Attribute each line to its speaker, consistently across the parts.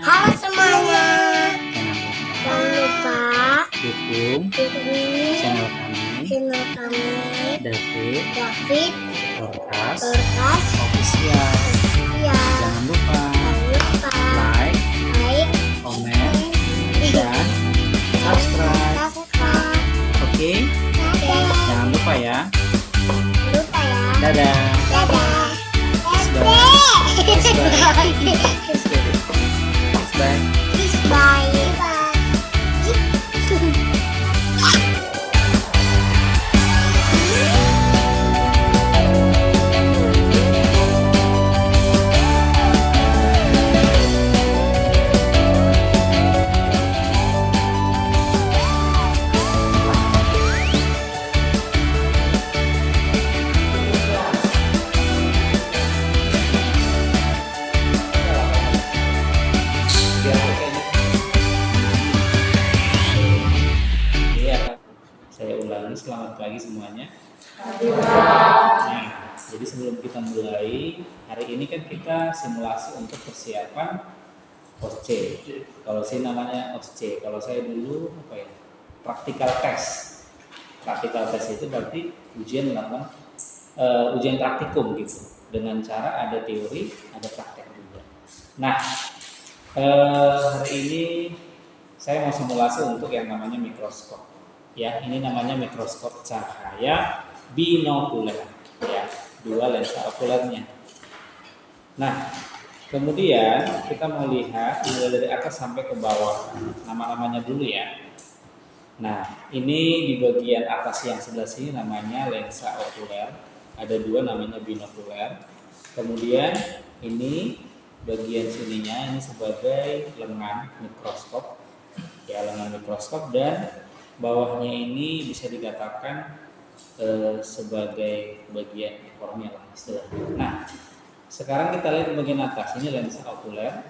Speaker 1: Halo semuanya,
Speaker 2: Jangan
Speaker 1: jangan lupa
Speaker 2: dukung
Speaker 1: dukung
Speaker 2: channel kami
Speaker 1: channel kami
Speaker 2: David
Speaker 1: David
Speaker 2: Podcast
Speaker 1: Podcast
Speaker 2: Official.
Speaker 1: ya.
Speaker 2: Jangan lupa
Speaker 1: Jangan lupa
Speaker 2: like,
Speaker 1: like,
Speaker 2: komen, dan subscribe.
Speaker 1: subscribe.
Speaker 2: Oke,
Speaker 1: Dadah.
Speaker 2: jangan lupa ya.
Speaker 1: Jangan lupa ya.
Speaker 2: Dadah.
Speaker 1: Dadah.
Speaker 2: Kiss bye.
Speaker 1: Kiss bye.
Speaker 2: Kiss bye.
Speaker 1: Kiss bye.
Speaker 2: Iya, saya ulangi, selamat pagi semuanya. Nah, jadi sebelum kita mulai, hari ini kan kita simulasi untuk persiapan OSC. Kalau saya namanya OSC, kalau saya dulu apa ya? Practical test. Practical test itu berarti ujian melakukan ujian praktikum gitu. Dengan cara ada teori, ada praktek juga. Nah, hari ini saya mau simulasi untuk yang namanya mikroskop. Ya, ini namanya mikroskop cahaya binokuler. Ya, dua lensa okulernya. Nah, kemudian kita mau lihat mulai dari atas sampai ke bawah. Nama-namanya dulu ya. Nah, ini di bagian atas yang sebelah sini namanya lensa okuler. Ada dua namanya binokuler. Kemudian ini bagian sininya ini sebagai lengan mikroskop. Ya, lengan mikroskop, dan bawahnya ini bisa dikatakan sebagai bagian ekornya lah istilahnya. Nah, sekarang kita lihat di bagian atas ini lensa okuler.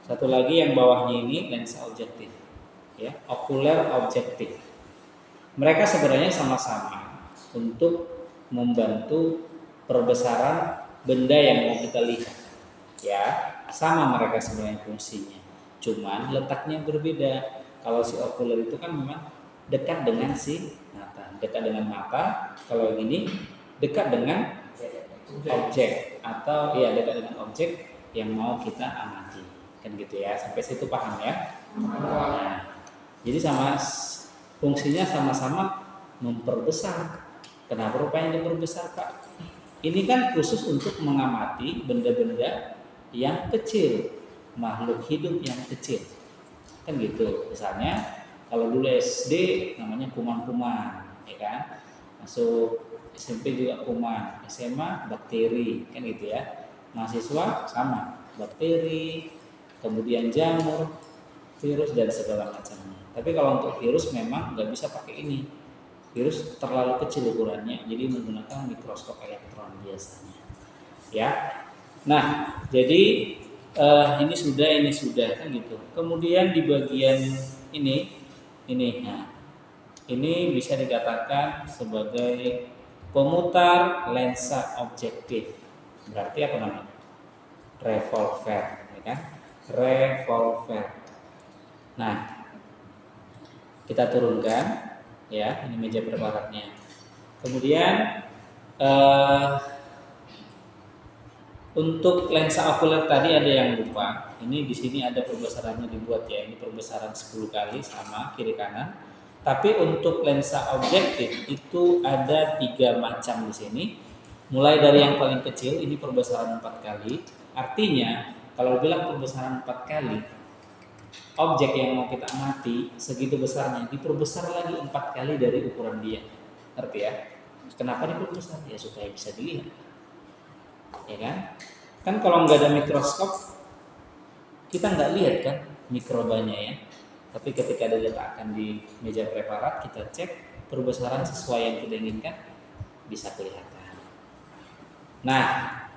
Speaker 2: Satu lagi yang bawahnya ini lensa objektif. Ya, okuler objektif. Mereka sebenarnya sama-sama untuk membantu perbesaran benda yang mau kita lihat. Ya, sama mereka sebenarnya fungsinya. Cuman letaknya berbeda. Kalau si okuler itu kan memang dekat dengan si mata, dekat dengan mata. Kalau yang ini dekat dengan objek, atau ya dekat dengan objek yang mau kita amati, kan gitu ya. Sampai situ paham ya? Nah, jadi fungsinya sama-sama memperbesar. Kenapa rupanya diperbesar, Pak? Ini kan khusus untuk mengamati benda-benda yang kecil, makhluk hidup yang kecil, kan gitu. Misalnya kalau dulu SD namanya kuman-kuman, ya kan, masuk SMP juga kuman, SMA bakteri, kan gitu ya. Mahasiswa sama, bakteri, kemudian jamur, virus, dan segala macamnya. Tapi kalau untuk virus memang nggak bisa pakai ini, virus terlalu kecil ukurannya, jadi menggunakan mikroskop elektron biasanya, ya. Nah, jadi ini sudah kan gitu. Kemudian di bagian ini, nah, ini bisa dikatakan sebagai pemutar lensa objektif. Berarti apa namanya? Revolver, ya kan? Revolver. Nah, kita turunkan, ya. Ini meja preparatnya. Kemudian untuk lensa okuler tadi ada yang lupa. Ini di sini ada perbesarannya dibuat ya. Ini perbesaran 10 kali sama kiri kanan. Tapi untuk lensa objektif itu ada 3 macam di sini. Mulai dari yang paling kecil ini perbesaran 4 kali. Artinya kalau bilang perbesaran 4 kali, objek yang mau kita amati segitu besarnya diperbesar lagi 4 kali dari ukuran dia. Ngerti ya? Kenapa diperbesar? Ya supaya bisa dilihat. Ya kan? Kan kalau nggak ada mikroskop kita nggak lihat kan mikrobanya ya. Tapi ketika diletakkan di meja preparat, kita cek perbesaran sesuai yang kita inginkan, bisa kelihatan. Nah,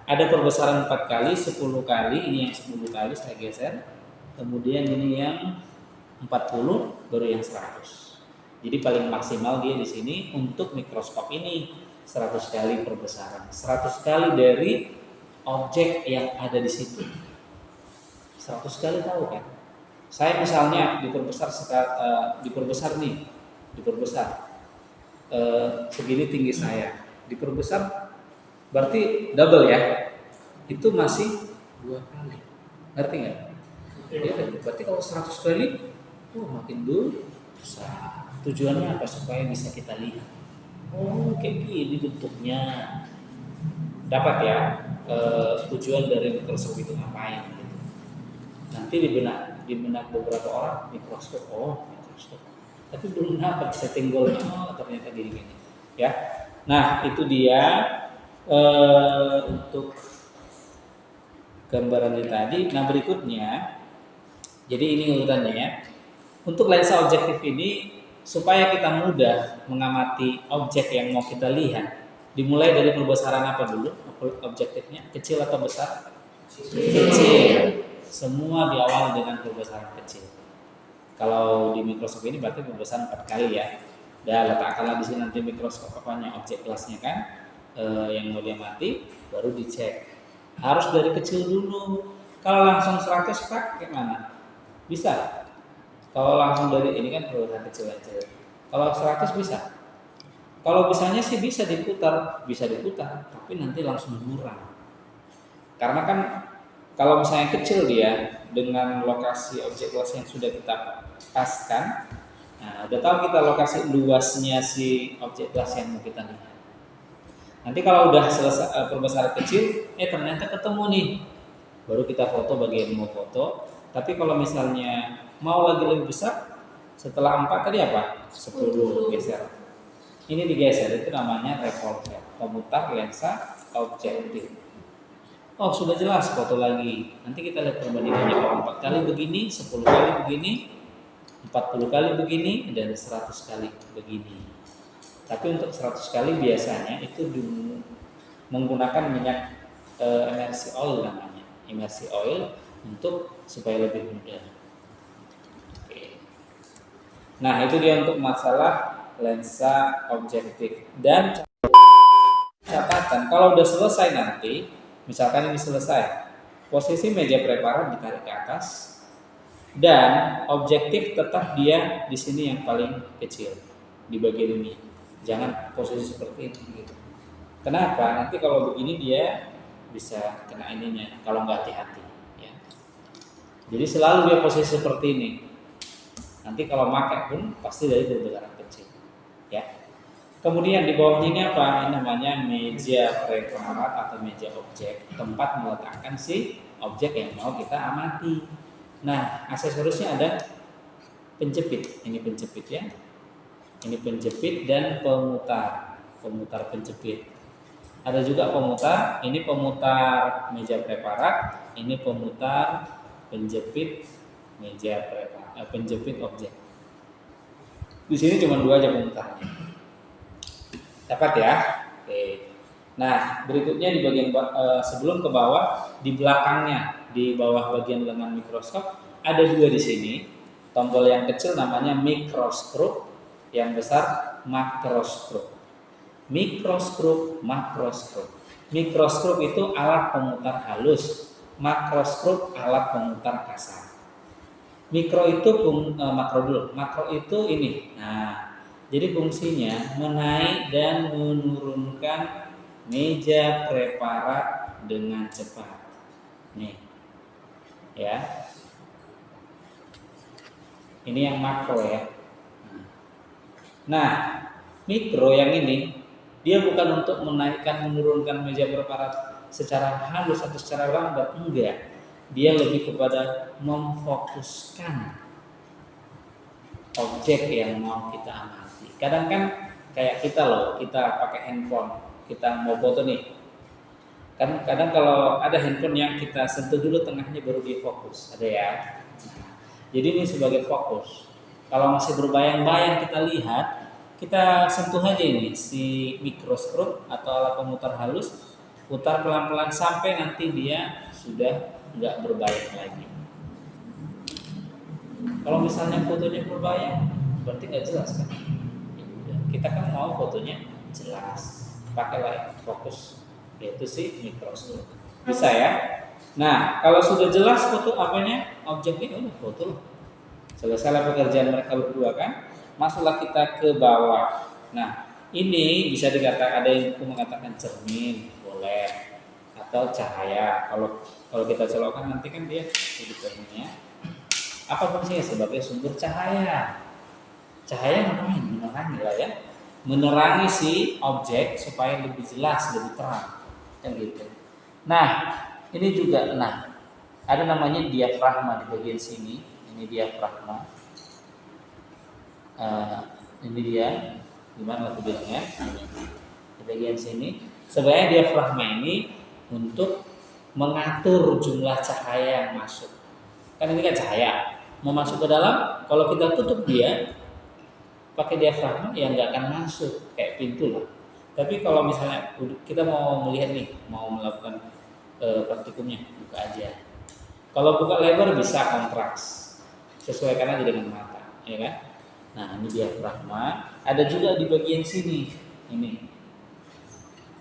Speaker 2: ada perbesaran 4 kali, 10 kali, ini yang 10 kali saya geser. Kemudian ini yang 40, baru yang 100. Jadi paling maksimal dia di sini untuk mikroskop ini 100 kali perbesaran, 100 kali dari objek yang ada di situ. 100 kali tahu kan? Saya misalnya diperbesar nih, diperbesar segini tinggi saya, diperbesar berarti double ya, itu masih 2 kali, ngerti nggak? Ya, berarti kalau 100 kali, makin dulu besar. Tujuannya apa? Supaya bisa kita lihat. Oh, kayak gini bentuknya. Dapat ya tujuan dari mikroskop itu ngapain? Gitu. Nanti di benak beberapa orang mikroskop, mikroskop. Tapi belum dapat setting goalnya. Ternyata gini-gini. Ya. Nah, itu dia untuk gambarannya tadi. Nah, berikutnya, jadi ini urutannya ya. Untuk lensa objektif ini, supaya kita mudah mengamati objek yang mau kita lihat, dimulai dari perbesaran apa dulu? Objektifnya kecil atau besar? Kecil. Semua diawali dengan perbesaran kecil. Kalau di mikroskop ini berarti perbesaran 4 kali ya. Dan letakkanlah di sini nanti mikroskop apanya, objek kelasnya kan, yang mau diamati, baru dicek. Harus dari kecil dulu. Kalau langsung 100 Pak, gimana? Bisa. Kalau langsung dari ini kan perbesaran kecil aja. Kalau 100 bisa. Kalau bisanya sih bisa diputar, tapi nanti langsung murah. Karena kan kalau misalnya kecil dia dengan lokasi objek kelas yang sudah kita paskan, nah udah tahu kita lokasi luasnya si objek kelas yang mau kita lihat. Nanti kalau udah selesai perbesaran kecil, ternyata ketemu nih, baru kita foto bagian mau foto. Tapi kalau misalnya mau lagi lebih besar, setelah 4 tadi apa? 10 geser. Ini digeser, itu namanya revolver, pemutar lensa objektif. Oh, sudah jelas foto lagi. Nanti kita lihat perbandingannya, kalau 4 kali begini, 10 kali begini, 40 kali begini, dan 100 kali begini. Tapi untuk 100 kali biasanya itu menggunakan minyak emersi oil namanya. Emersi oil untuk supaya lebih mudah. Oke. Nah, itu dia untuk masalah lensa objektif. Dan catatan, kalau udah selesai nanti, misalkan ini selesai, posisi meja preparat ditarik ke atas, dan objektif tetap dia di sini yang paling kecil di bagian ini. Jangan posisi seperti ini. Gitu. Kenapa? Nanti kalau begini dia bisa kena ininya kalau nggak hati-hati. Ya. Jadi selalu dia posisi seperti ini. Nanti kalau makan pun pasti dari perbesaran kecil. Ya. Kemudian di bawahnya ini apa? Ini namanya meja preparat atau meja objek, tempat meletakkan si objek yang mau kita amati. Nah, aksesorisnya ada penjepit. Ini penjepit ya. Ini penjepit dan pemutar penjepit. Ada juga pemutar. Ini pemutar meja preparat. Ini pemutar penjepit meja preparat, penjepit objek. Di sini cuma 2 aja pemutarnya. Dapat ya? Oke. Nah, berikutnya di bagian sebelum ke bawah, di belakangnya, di bawah bagian lengan mikroskop ada 2 di sini. Tombol yang kecil namanya mikroskop, yang besar makroskop. Mikroskop, makroskop. Mikroskop itu alat pemutar halus, makroskop alat pemutar kasar. Mikro itu makro dulu. Makro itu ini. Nah, jadi fungsinya menaik dan menurunkan meja preparat dengan cepat. Nih. Ya. Ini yang makro ya. Nah, mikro yang ini dia bukan untuk menaikkan menurunkan meja preparat secara halus atau secara lambat, enggak. Dia lebih kepada memfokuskan objek yang mau kita amati. Kadang kan kayak kita loh, kita pakai handphone, kita mau foto nih. Kan kadang kalau ada handphone yang kita sentuh dulu tengahnya baru dia fokus, ada ya. Nah, jadi ini sebagai fokus. Kalau masih berbayang-bayang kita lihat, kita sentuh aja ini si mikroskop atau alat pemutar halus, putar pelan-pelan sampai nanti dia sudah nggak berbayang lagi. Kalau misalnya fotonya berbayang, berarti nggak jelas kan? Ya udah, kita kan mau fotonya jelas, pakailah fokus, yaitu si mikroskop. Bisa ya? Nah, kalau sudah jelas foto apanya, objeknya udah foto loh. Selesailah pekerjaan mereka berdua kan. Masuklah kita ke bawah. Nah, ini bisa dikatakan, ada yang mengatakan cermin, boleh, atau cahaya. Kalau kita colokkan nanti kan dia jadi cerminnya. Apa fungsinya? Sebagai sumber cahaya. Cahaya ngapain? Menerangi lah ya. Menerangi si objek supaya lebih jelas, lebih terang. Kan gitu. Nah, ini juga, nah, ada namanya diafragma di bagian sini. Ini diafragma. Ini dia, gimana aku bilangnya? Di bagian sini. Sebenarnya diafragma ini untuk mengatur jumlah cahaya yang masuk. Kan ini kan cahaya. Mau masuk ke dalam, kalau kita tutup dia pakai diafragma ya nggak akan masuk, kayak pintu lah. Tapi kalau misalnya kita mau melihat nih, mau melakukan praktikumnya, buka aja. Kalau buka lebar bisa kontras. Sesuaikan aja dengan mata, ya kan? Nah, ini diafragma. Ada juga di bagian sini. Ini.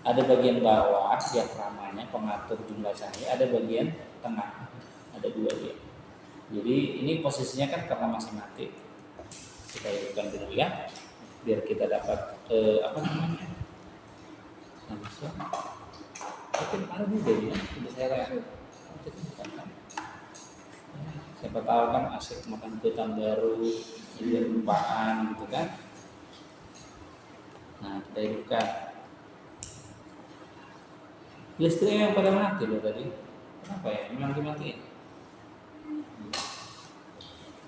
Speaker 2: Ada bagian bawah diafragmanya pengatur jumlah cahaya, ada bagian tengah. Ada dua dia. Jadi ini posisinya kan karena masih mati. Kita hidupkan dulu ya, biar kita dapat apa namanya? Langsung. Tapi kemarin juga ya, sudah saya rasa. Siapa tahu kan asik makan ketan baru, jadi lupaan gitu kan. Nah, kita hidupkan. Listriknya yang pada mati loh tadi. Kenapa ya? Memang dimatiin?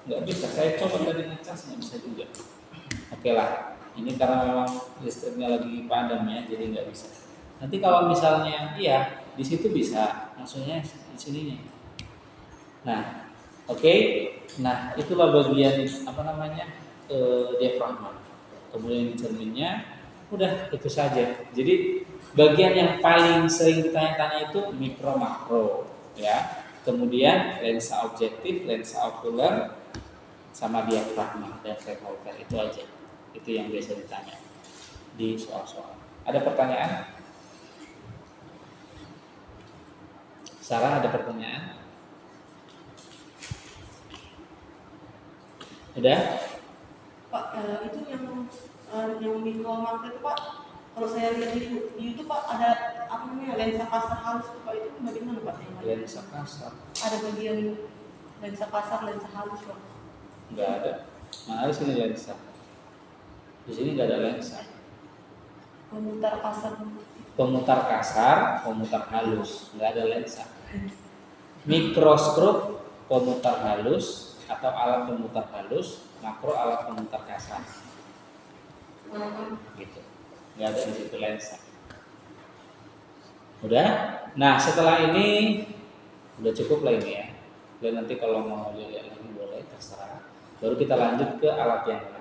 Speaker 2: Nggak bisa. Saya coba tadi ngecas nggak bisa juga. Oke lah. Ini karena memang listriknya lagi padam ya, jadi nggak bisa. Nanti kalau misalnya, iya, di situ bisa. Maksudnya di sininya. Nah, oke. Nah, itulah bagian apa namanya diafragma. Kemudian cerminnya, udah itu saja. Jadi bagian yang paling sering ditanya-tanya itu mikro makro, ya. Kemudian lensa objektif, lensa okuler, sama diafragma dan revolver, itu aja. Itu yang biasa ditanya di soal-soal. Ada pertanyaan? Sarah, ada pertanyaan? Udah?
Speaker 3: Pak, itu yang mikro makro itu Pak, kalau saya lihat di YouTube Pak, ada apa namanya lensa kasar halus Pak, itu bagaimana Pak?
Speaker 2: Lensa kasar?
Speaker 3: Ada bagian lensa kasar, lensa halus Pak?
Speaker 2: Enggak ada. Mana ada sini lensa? Di sini nggak ada lensa.
Speaker 3: Pemutar kasar.
Speaker 2: Pemutar kasar, pemutar halus, nggak ada lensa. Mikroskop pemutar halus atau alat pemutar halus, makro alat pemutar kasar. Gitu. Nggak ada di situ lensa. Udah? Nah, setelah ini udah cukup lah ini ya. Dan nanti kalau mau lihat lagi boleh, terserah. Baru kita lanjut ke alat yang lain.